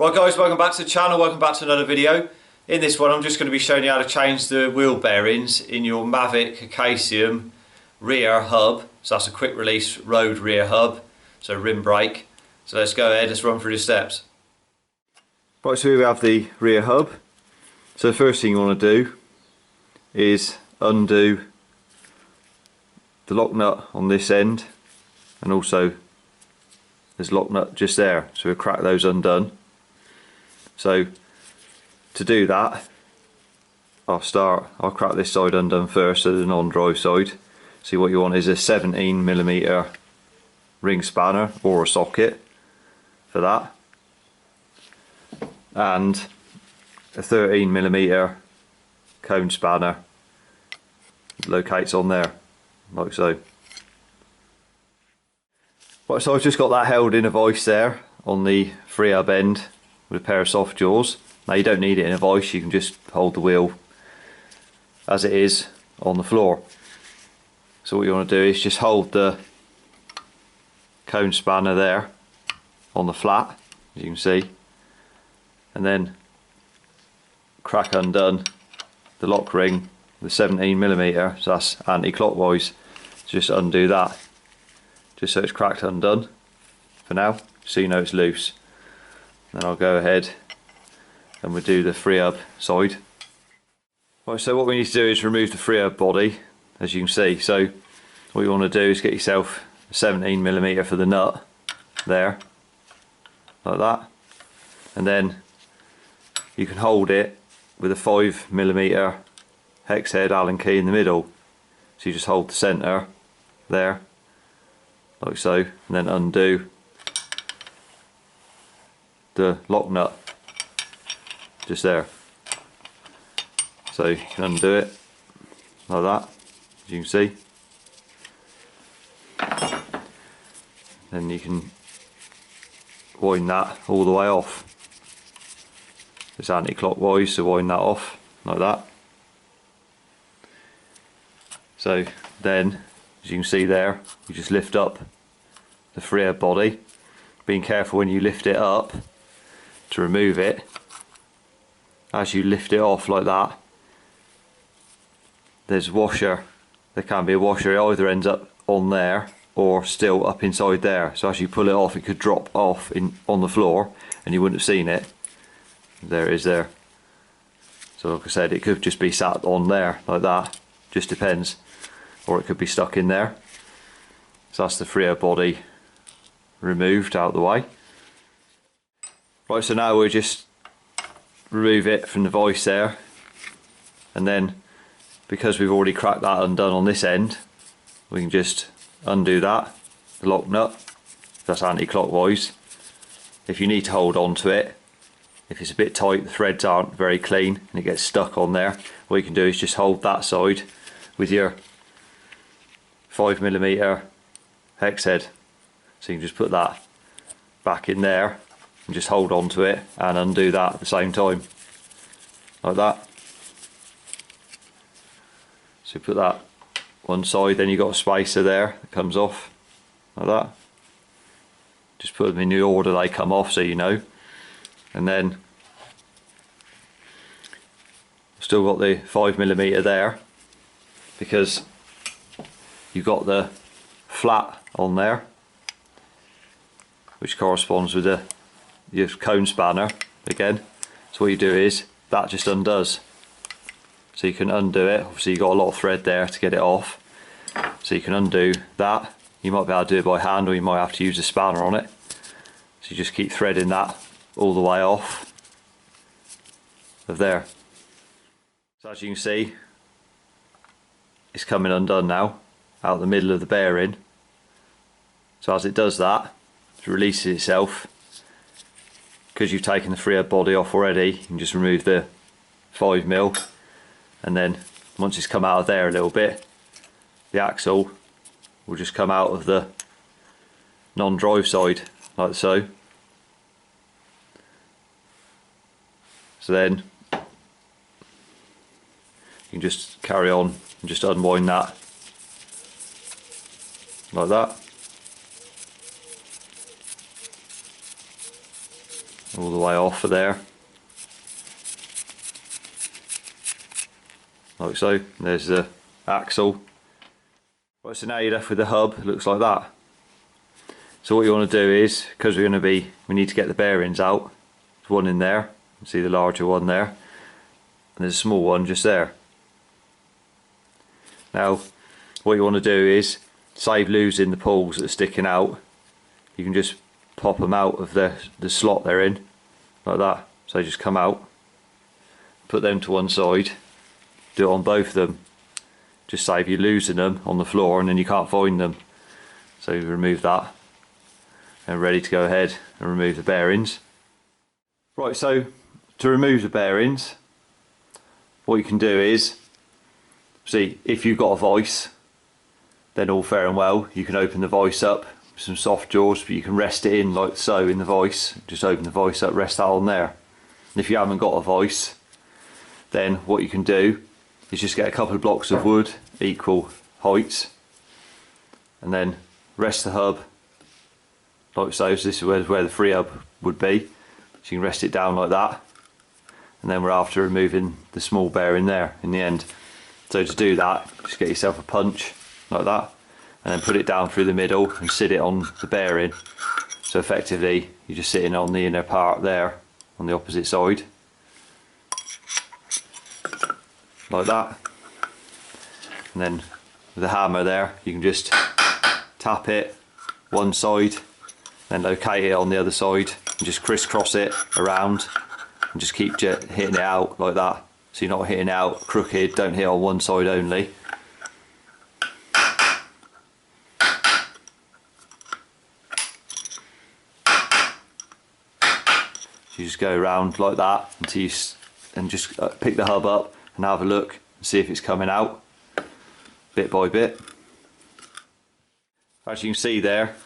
Right guys, welcome back to the channel, welcome back to another video. In this one I'm just going to be showing you how to change the wheel bearings in your Mavic Aksium rear hub. So that's a quick release road rear hub, so rim brake. So let's go ahead, let's run through the steps. Right, so here we have the rear hub. So the first thing you want to do is undo the lock nut on this end, and also there's a lock nut just there, so we'll crack those undone. So to do that, I'll crack this side undone first, so the non-drive side. See, what you want is a 17mm ring spanner or a socket for that, and a 13mm cone spanner locates on there, like so. Right, so I've just got that held in a vise there on the free hub end with a pair of soft jaws. Now you don't need it in a vise, you can just hold the wheel as it is on the floor. So what you want to do is just hold the cone spanner there on the flat, as you can see, and then crack undone the lock ring, the 17mm, so that's anti-clockwise. Just undo that, just so it's cracked undone for now, so you know it's loose. Then I'll go ahead and we'll do the free hub side. Right, so what we need to do is remove the free hub body, as you can see. So what you want to do is get yourself a 17mm for the nut there, like that, and then you can hold it with a 5mm hex head Allen key in the middle. So you just hold the centre there, like so, and then undo the lock nut just there. So you can undo it like that, as you can see. Then you can wind that all the way off. It's anti-clockwise, so wind that off like that. So then, as you can see there, you just lift up the free hub body, being careful when you lift it up to remove it. As you lift it off like that, there's a washer, there can be a washer, it either ends up on there or still up inside there. So as you pull it off, it could drop off on the floor and you wouldn't have seen it. There it is there. So like I said, it could just be sat on there like that, just depends, or it could be stuck in there. So that's the free hub body removed out of the way. Right, so now we'll just remove it from the vise there, and then because we've already cracked that undone on this end, we can just undo that, the lock nut, that's anti-clockwise. If you need to hold on to it, if it's a bit tight, the threads aren't very clean and it gets stuck on there, what you can do is just hold that side with your 5mm hex head. So you can just put that back in there and just hold on to it and undo that at the same time, like that. So put that one side, then you've got a spacer there that comes off like that. Just put them in the order they come off, so you know. And then still got the 5mm there, because you've got the flat on there, which corresponds with your cone spanner again. So what you do is that just undoes, so you can undo it. Obviously you've got a lot of thread there to get it off, so you can undo that. You might be able to do it by hand, or you might have to use a spanner on it. So you just keep threading that all the way off of there. So as you can see, it's coming undone now out of the middle of the bearing. So as it does that, it releases itself. Because you've taken the free hub body off already, you can just remove the 5mm, and then once it's come out of there a little bit, the axle will just come out of the non-drive side, like so. So then you can just carry on and just unwind that like that. all the way off of there, like so. There's the axle. Right, so now you're left with the hub. It looks like that. So what you want to do is, because we need to get the bearings out. There's one in there, you can see the larger one there, and there's a small one just there. Now what you want to do is save losing the pulls that are sticking out. You can just pop them out of the slot they're in, like that. So they just come out, put them to one side, do it on both of them, just save you losing them on the floor and then you can't find them. So you remove that and ready to go ahead and remove the bearings. Right, so to remove the bearings, what you can do is, see, if you've got a vise, then all fair and well, you can open the vise up with some soft jaws, but you can rest it in like so in the vise. Just open the vise up, rest that on there. And if you haven't got a vise, then what you can do is just get a couple of blocks of wood equal heights and then rest the hub like so. So this is where the free hub would be. So you can rest it down like that, and then we're after removing the small bearing there in the end. So to do that, just get yourself a punch like that and then put it down through the middle and sit it on the bearing. So effectively you're just sitting on the inner part there on the opposite side, like that. And then with the hammer there, you can just tap it one side, then locate it on the other side and just crisscross it around and just keep hitting it out like that. So you're not hitting it out crooked, don't hit on one side only. So you just go around like that until and just pick the hub up and have a look and see if it's coming out bit by bit. As you can see there,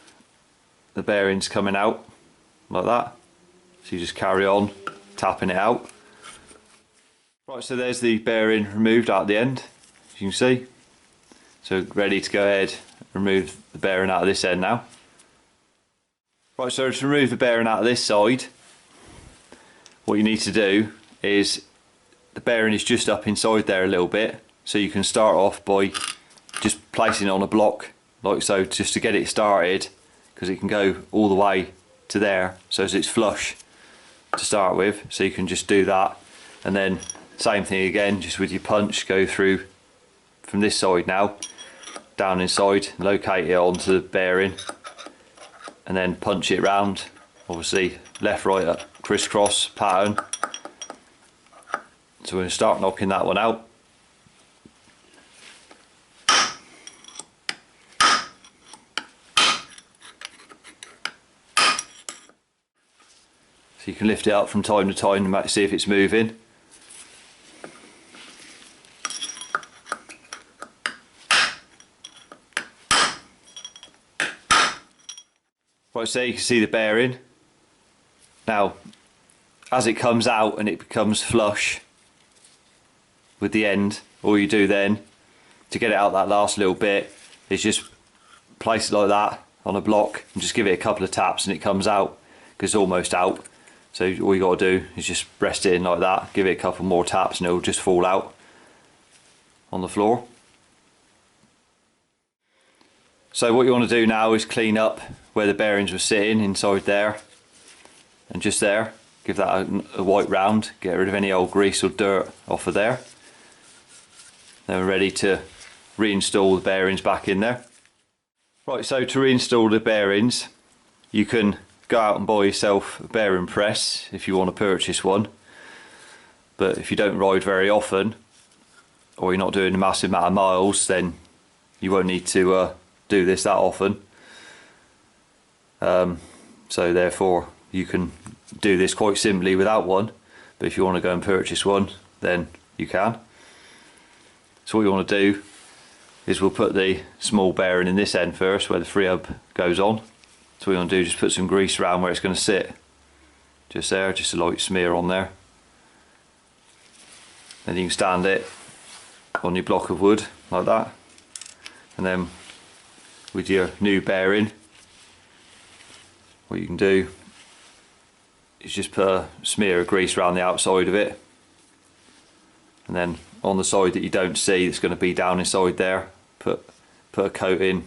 the bearing's coming out like that. So you just carry on tapping it out. Right, so there's the bearing removed out the end, as you can see. So ready to go ahead and remove the bearing out of this end now. Right, so to remove the bearing out of this side, what you need to do is, the bearing is just up inside there a little bit, so you can start off by just placing it on a block like so, just to get it started, because it can go all the way to there, so as it's flush to start with. So you can just do that, and then same thing again, just with your punch, go through from this side now, down inside, locate it onto the bearing, and then punch it round, obviously left, right, up, crisscross pattern. So we're going to start knocking that one out. So you can lift it up from time to time and see if it's moving. Right, so you can see the bearing. Now, as it comes out and it becomes flush with the end, all you do then to get it out that last little bit is just place it like that on a block and just give it a couple of taps and it comes out, because it's almost out. So all you got to do is just rest it in like that, give it a couple more taps and it will just fall out on the floor. So what you want to do now is clean up where the bearings were sitting inside there and just there. Give that a wipe round, get rid of any old grease or dirt off of there. Then we're ready to reinstall the bearings back in there. Right, so to reinstall the bearings, you can go out and buy yourself a bearing press if you want to purchase one. But if you don't ride very often, or you're not doing a massive amount of miles, then you won't need to do this that often. So therefore you can do this quite simply without one, but if you want to go and purchase one, then you can. So what you want to do is we'll put the small bearing in this end first, where the free hub goes on. So what you want to do is just put some grease around where it's going to sit, just there, just a light smear on there. Then you can stand it on your block of wood like that, and then with your new bearing, what you can do is just put a smear of grease around the outside of it, and then on the side that you don't see, it's going to be down inside there, put a coating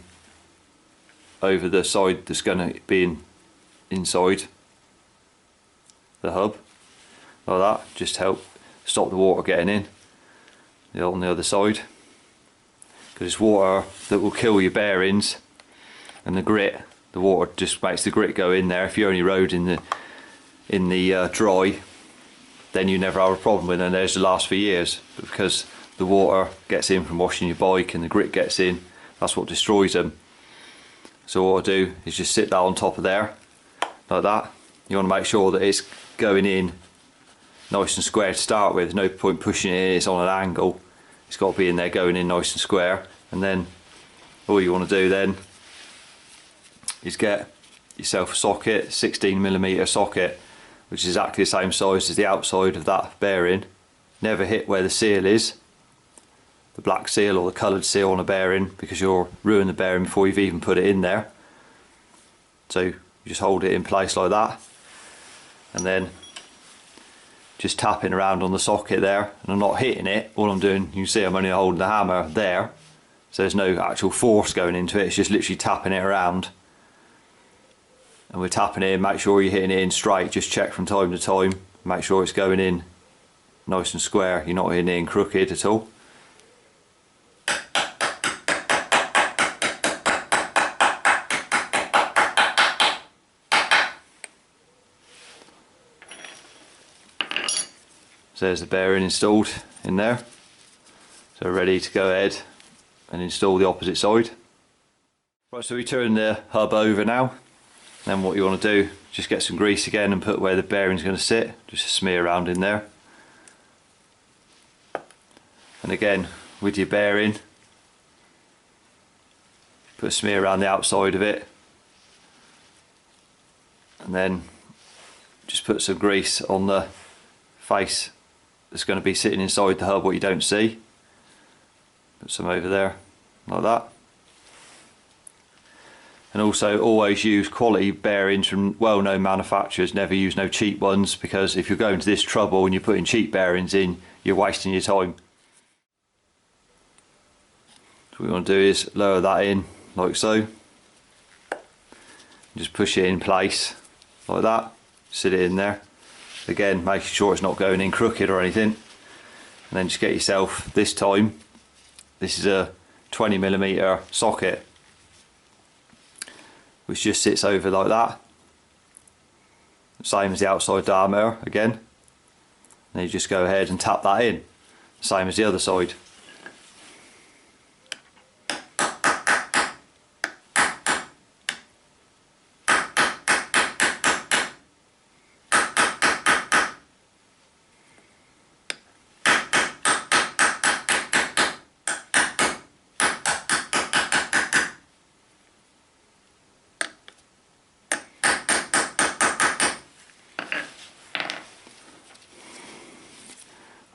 over the side that's going to be inside the hub, like that, just to help stop the water getting in on the other side, because it's water that will kill your bearings, and the grit, the water just makes the grit go in there. If you're only rode in the dry, then you never have a problem with them. There's to last for years, but because the water gets in from washing your bike and the grit gets in, that's what destroys them. So what I do is just sit that on top of there like that. You want to make sure that it's going in nice and square to start with. No point pushing it in, it's on an angle. It's got to be in there going in nice and square, and then all you want to do then is get yourself a socket, 16mm socket, which is exactly the same size as the outside of that bearing. Never hit where the seal is, the black seal or the coloured seal on a bearing, because you'll ruin the bearing before you've even put it in there. So you just hold it in place like that, and then just tapping around on the socket there, and I'm not hitting it. All I'm doing, you can see I'm only holding the hammer there, so there's no actual force going into it, it's just literally tapping it around. And we're tapping it in, make sure you're hitting it in straight, just check from time to time, make sure it's going in nice and square, you're not hitting it in crooked at all. So there's the bearing installed in there, so ready to go ahead and install the opposite side. Right, so we turn the hub over now. Then what you want to do, just get some grease again and put where the bearing's going to sit, just a smear around in there. And again, with your bearing, put a smear around the outside of it, and then just put some grease on the face that's going to be sitting inside the hub, what you don't see. Put some over there like that. And also always use quality bearings from well-known manufacturers, never use no cheap ones, because if you're going to this trouble and you're putting cheap bearings in, you're wasting your time. So what we want to do is lower that in like so, just push it in place like that, sit it in there, again making sure it's not going in crooked or anything, and then just get yourself, this time this is a 20mm socket, which just sits over like that, same as the outside diameter again. Then you just go ahead and tap that in, same as the other side.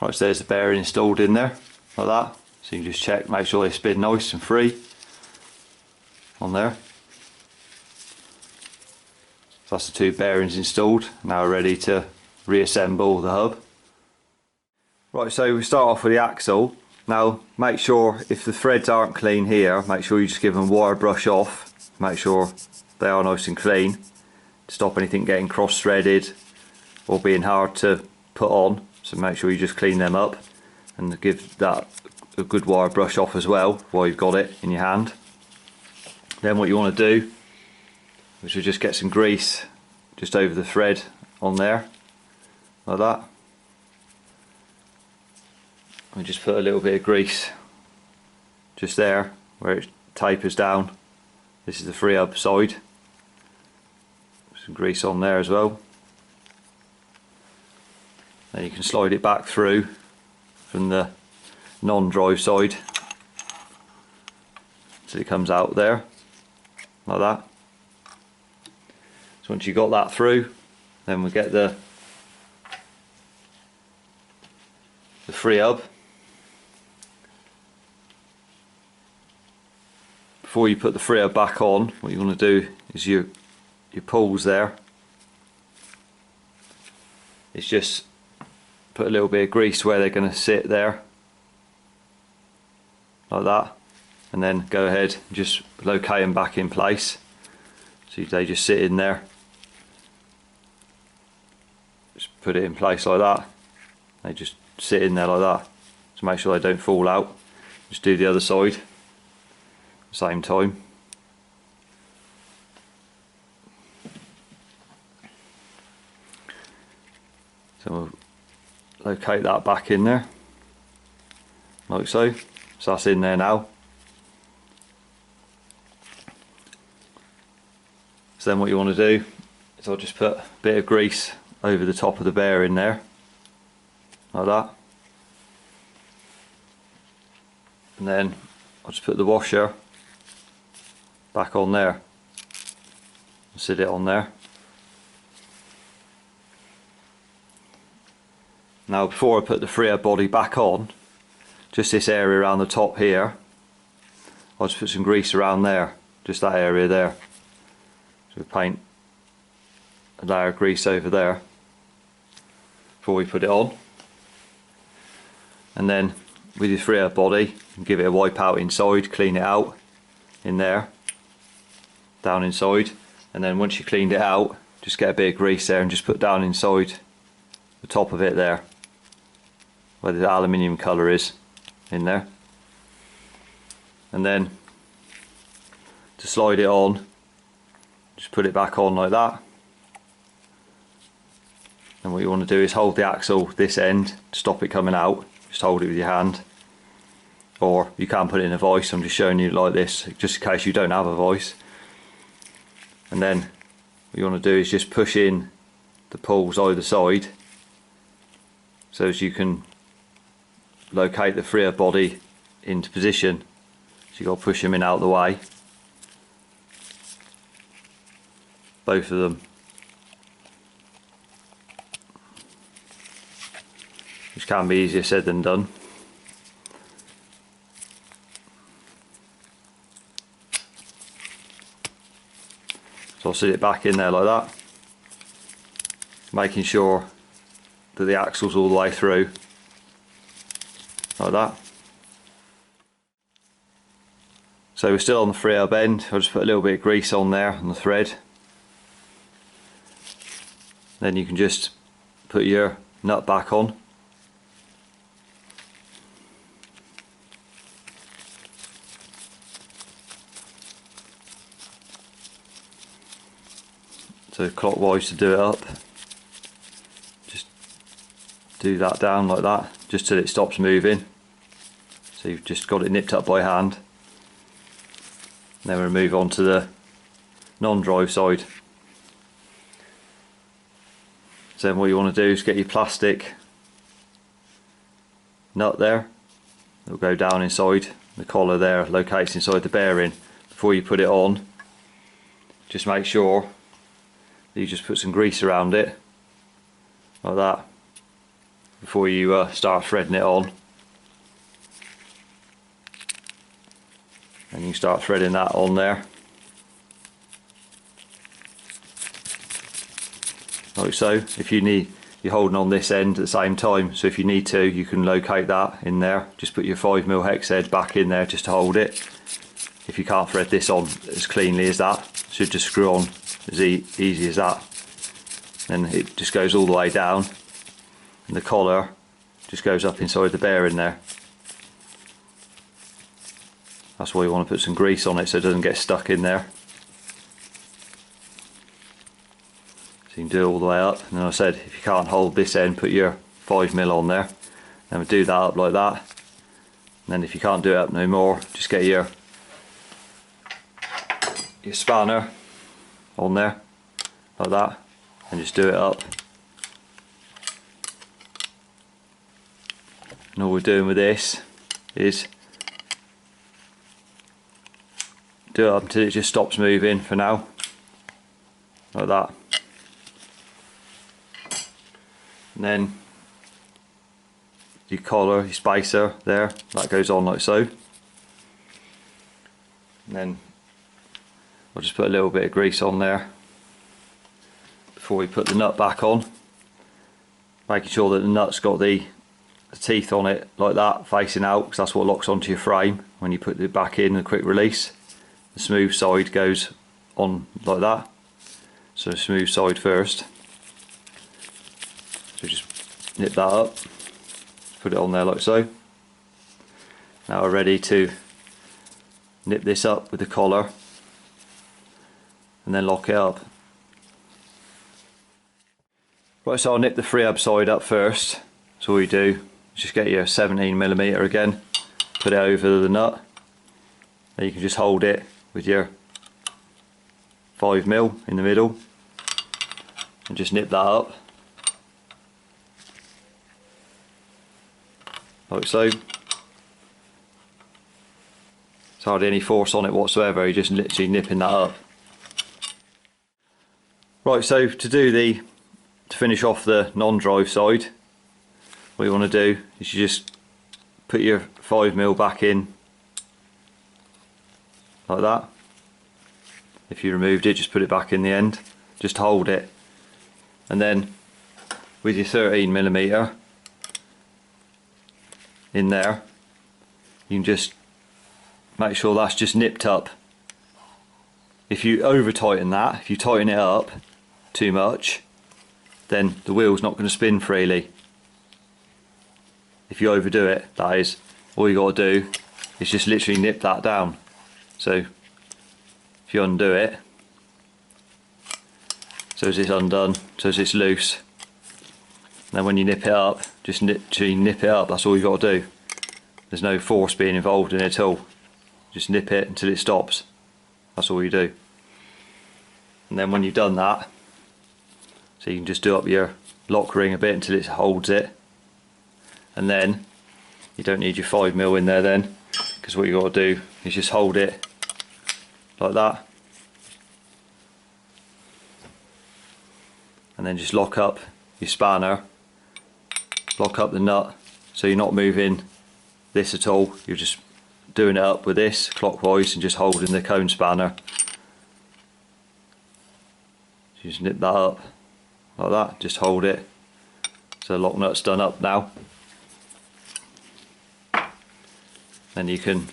Right, so there's the bearing installed in there, like that. So you can just check, make sure they spin nice and free on there. So that's the two bearings installed. Now we're ready to reassemble the hub. Right, so we start off with the axle. Now make sure if the threads aren't clean here, make sure you just give them a wire brush off. Make sure they are nice and clean, to stop anything getting cross-threaded or being hard to put on. So make sure you just clean them up and give that a good wire brush off as well while you've got it in your hand. Then what you want to do is just get some grease just over the thread on there, like that. And just put a little bit of grease just there where it tapers down. This is the free hub side. Some grease on there as well. Then you can slide it back through from the non-drive side so it comes out there like that. So once you've got that through, then we get the free hub. Before you put the free hub back on, what you want to do is your pulls there, is just put a little bit of grease where they're going to sit there, like that, and then go ahead and just locate them back in place. So they just sit in there. Just put it in place like that. They just sit in there like that to make sure they don't fall out. Just do the other side at the same time. So we'll locate that back in there like so. So that's in there now. So then what you want to do is I'll just put a bit of grease over the top of the bearing there, like that. And then I'll just put the washer back on there and sit it on there. Now before I put the freer body back on, just this area around the top here, I'll just put some grease around there, just that area there. So we paint a layer of grease over there before we put it on. And then with your freer body, give it a wipe out inside, clean it out in there, down inside. And then once you cleaned it out, just get a bit of grease there and just put down inside the top of it there, where the aluminium colour is in there. And then to slide it on, just put it back on like that. And what you want to do is hold the axle this end to stop it coming out. Just hold it with your hand, or you can put it in a vise. I'm just showing you like this just in case you don't have a vise. And then what you want to do is just push in the pulls either side so as you can locate the freer body into position. So you've got to push them in out of the way, both of them, which can be easier said than done. So I'll sit it back in there like that, making sure that the axle's all the way through, like that. So we're still on the freer bend. I'll just put a little bit of grease on there on the thread. Then you can just put your nut back on. So clockwise to do it up. Just do that down like that, just till it stops moving. So you've just got it nipped up by hand. Then we'll move on to the non-drive side. So then what you want to do is get your plastic nut there. It'll go down inside the collar there, locates inside the bearing. Before you put it on, just make sure that you just put some grease around it like that before you start threading it on. And you start threading that on there like so. If you need, you're holding on this end at the same time, so if you need to, you can locate that in there. Just put your 5mm hex head back in there just to hold it. If you can't thread this on as cleanly as that, it should just screw on as easy as that. And it just goes all the way down, and the collar just goes up inside the bearing there. That's why you want to put some grease on it so it doesn't get stuck in there. So you can do it all the way up. And then I said, if you can't hold this end, put your 5mm on there. Then we do that up like that. And then if you can't do it up no more, just get your spanner on there like that, and just do it up. And all we're doing with this is do it up until it just stops moving for now, like that. And then your collar, your spacer there, that goes on like so. And then I'll just put a little bit of grease on there before we put the nut back on. making sure that the nut's got the teeth on it like that, facing out, because that's what locks onto your frame when you put it back in. The quick release, the smooth side goes on like that, so smooth side first. So just nip that up, put it on there like so. Now we're ready to nip this up with the collar and then lock it up. Right, so I'll nip the freehub side up first. So all you do is just get your 17mm again, put it over the nut, then you can just hold it with your 5mm in the middle and just nip that up like so. There's hardly any force on it whatsoever, you're just literally nipping that up. Right, so to finish off the non-drive side, what you want to do is you just put your 5mm back in like that. If you removed it, just put it back in the end, just hold it, and then with your 13mm in there, you can just make sure that's just nipped up. If you over tighten that, if you tighten it up too much, then the wheel's not going to spin freely. If you overdo it, that is, all you got to do is just literally nip that down. So if you undo it, so as it's undone, so as it's loose, and then when you nip it up, just literally nip it up, that's all you got to do. There's no force being involved in it at all. Just nip it until it stops, that's all you do. And then when you've done that, so you can just do up your lock ring a bit until it holds it, and then you don't need your 5mm in there then, because what you got to do is just hold it like that, and then just lock up your spanner, lock up the nut, so you're not moving this at all, you're just doing it up with this clockwise and just holding the cone spanner. So you just nip that up like that, just hold it, so the lock nut's done up now. Then you can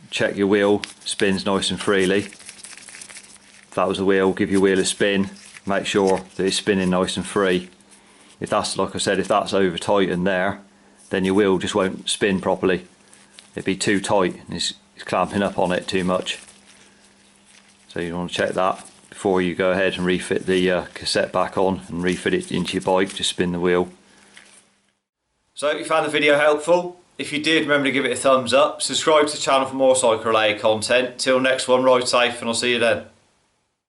check your wheel spins nice and freely. If that was the wheel, give your wheel a spin, make sure that it's spinning nice and free. If that's, like I said, if that's over tight in there, then your wheel just won't spin properly. It'd be too tight and it's clamping up on it too much. So you want to check that before you go ahead and refit the cassette back on and refit it into your bike. Just spin the wheel. So if you found the video helpful, if you did, remember to give it a thumbs up, subscribe to the channel for more cycle related content. Till next one, ride safe and I'll see you then.